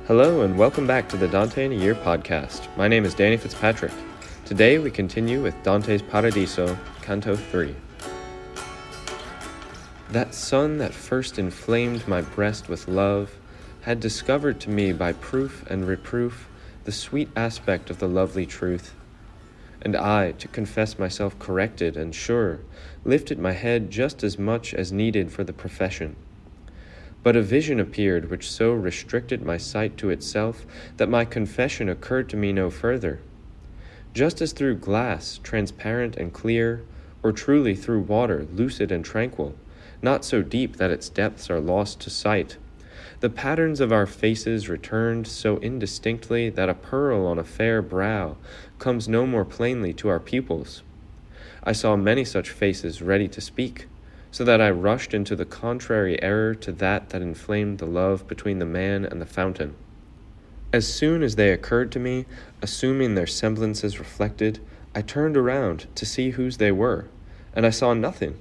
Hello and welcome back to the Dante in a Year podcast. My name is Danny Fitzpatrick. Today we continue with Dante's Paradiso, Canto 3. That sun that first inflamed my breast with love had discovered to me by proof and reproof the sweet aspect of the lovely truth. And I, to confess myself corrected and sure, lifted my head just as much as needed for the profession. But a vision appeared which so restricted my sight to itself that my confession occurred to me no further. Just as through glass, transparent and clear, or truly through water, lucid and tranquil, not so deep that its depths are lost to sight, the patterns of our faces returned so indistinctly that a pearl on a fair brow comes no more plainly to our pupils. I saw many such faces ready to speak, so that I rushed into the contrary error to that inflamed the love between the man and the fountain. As soon as they occurred to me, assuming their semblances reflected, I turned around to see whose they were, and I saw nothing,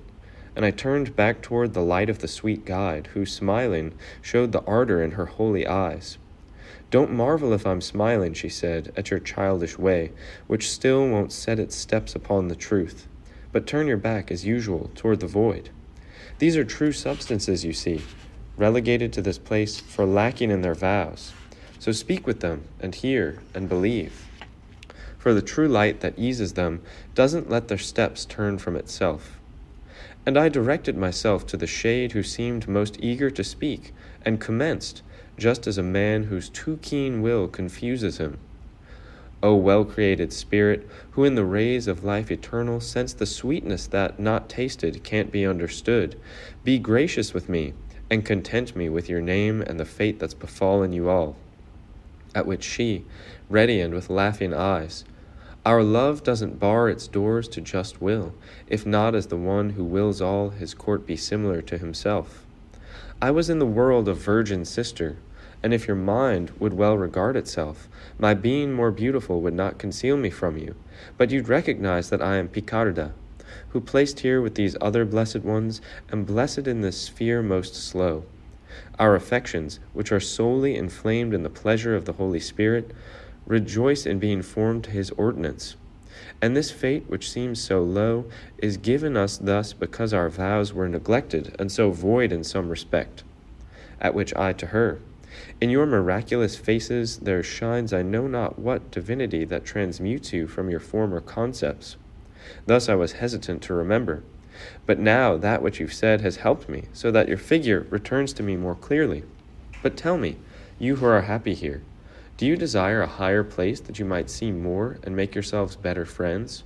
and I turned back toward the light of the sweet guide, who, smiling, showed the ardor in her holy eyes. "Don't marvel if I'm smiling," she said, "at your childish way, which still won't set its steps upon the truth, but turn your back, as usual, toward the void. These are true substances, you see, relegated to this place for lacking in their vows. So speak with them, and hear, and believe. For the true light that eases them doesn't let their steps turn from itself." And I directed myself to the shade who seemed most eager to speak, and commenced, just as a man whose too keen will confuses him. O well-created spirit, who in the rays of life eternal sense the sweetness that, not tasted, can't be understood, be gracious with me, and content me with your name and the fate that's befallen you all. At which she, ready and with laughing eyes, "Our love doesn't bar its doors to just will, if not as the one who wills all his court be similar to himself. I was in the world a virgin sister, and if your mind would well regard itself, my being more beautiful would not conceal me from you, but you'd recognize that I am Picarda, who placed here with these other blessed ones, am blessed in this sphere most slow. Our affections, which are solely inflamed in the pleasure of the Holy Spirit, rejoice in being formed to his ordinance. And this fate, which seems so low, is given us thus because our vows were neglected, and so void in some respect." At which I to her, "In your miraculous faces there shines I know not what divinity that transmutes you from your former concepts." Thus I was hesitant to remember. But now that which you've said has helped me, so that your figure returns to me more clearly. But tell me, you who are happy here, do you desire a higher place that you might see more and make yourselves better friends?"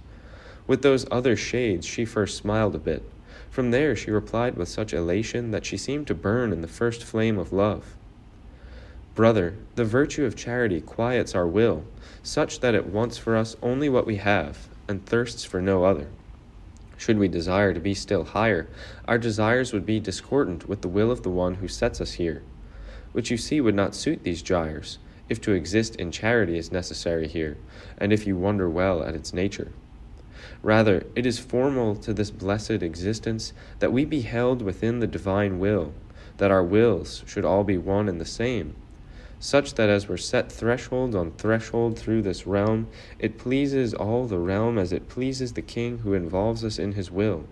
With those other shades she first smiled a bit. From there she replied with such elation that she seemed to burn in the first flame of love. "Brother, the virtue of charity quiets our will, such that it wants for us only what we have, and thirsts for no other. Should we desire to be still higher, our desires would be discordant with the will of the one who sets us here, which you see would not suit these gyres, if to exist in charity is necessary here, and if you wonder well at its nature. Rather, it is formal to this blessed existence that we be held within the divine will, that our wills should all be one and the same, such that as we're set threshold on threshold through this realm, it pleases all the realm as it pleases the king who involves us in his will,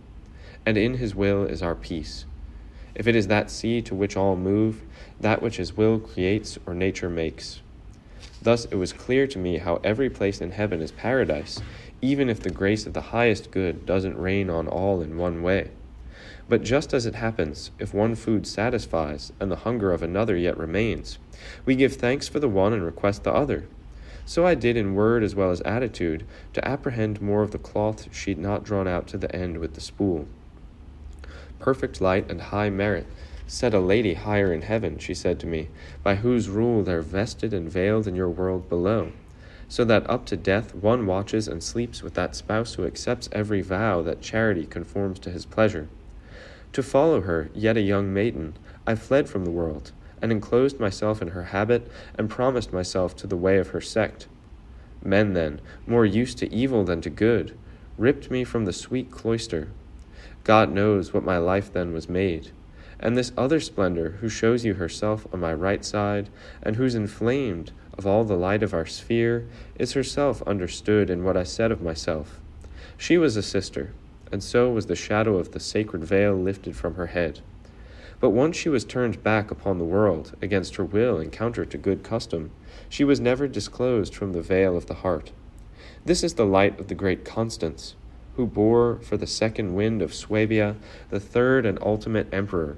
and in his will is our peace. If it is that sea to which all move, that which his will creates or nature makes. Thus it was clear to me how every place in heaven is paradise, even if the grace of the highest good doesn't rain on all in one way. But just as it happens, if one food satisfies and the hunger of another yet remains, we give thanks for the one and request the other. So I did in word as well as attitude, to apprehend more of the cloth she'd not drawn out to the end with the spool. "Perfect light and high merit set a lady higher in heaven," she said to me, "by whose rule they're vested and veiled in your world below, so that up to death one watches and sleeps with that spouse who accepts every vow that charity conforms to his pleasure. To follow her, yet a young maiden, I fled from the world, and enclosed myself in her habit, and promised myself to the way of her sect. Men then, more used to evil than to good, ripped me from the sweet cloister. God knows what my life then was made, And this other splendor, who shows you herself on my right side, and who's inflamed of all the light of our sphere, is herself understood in what I said of myself. She was a sister, and so was the shadow of the sacred veil lifted from her head. But once she was turned back upon the world, against her will and counter to good custom, she was never disclosed from the veil of the heart. This is the light of the great Constance, who bore for the second wind of Swabia the third and ultimate emperor.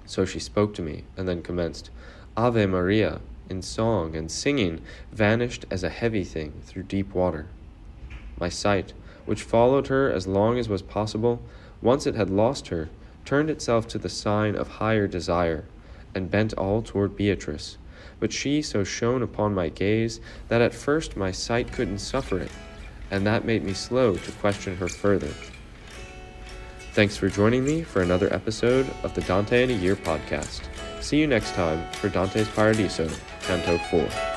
So she spoke to me, and then commenced, Ave Maria, in song, and singing vanished as a heavy thing through deep water. My sight, which followed her as long as was possible, once it had lost her, turned itself to the sign of higher desire, and bent all toward Beatrice. But she so shone upon my gaze that at first my sight couldn't suffer it, and that made me slow to question her further. Thanks for joining me for another episode of the Dante in a Year podcast. See you next time for Dante's Paradiso, Canto 4.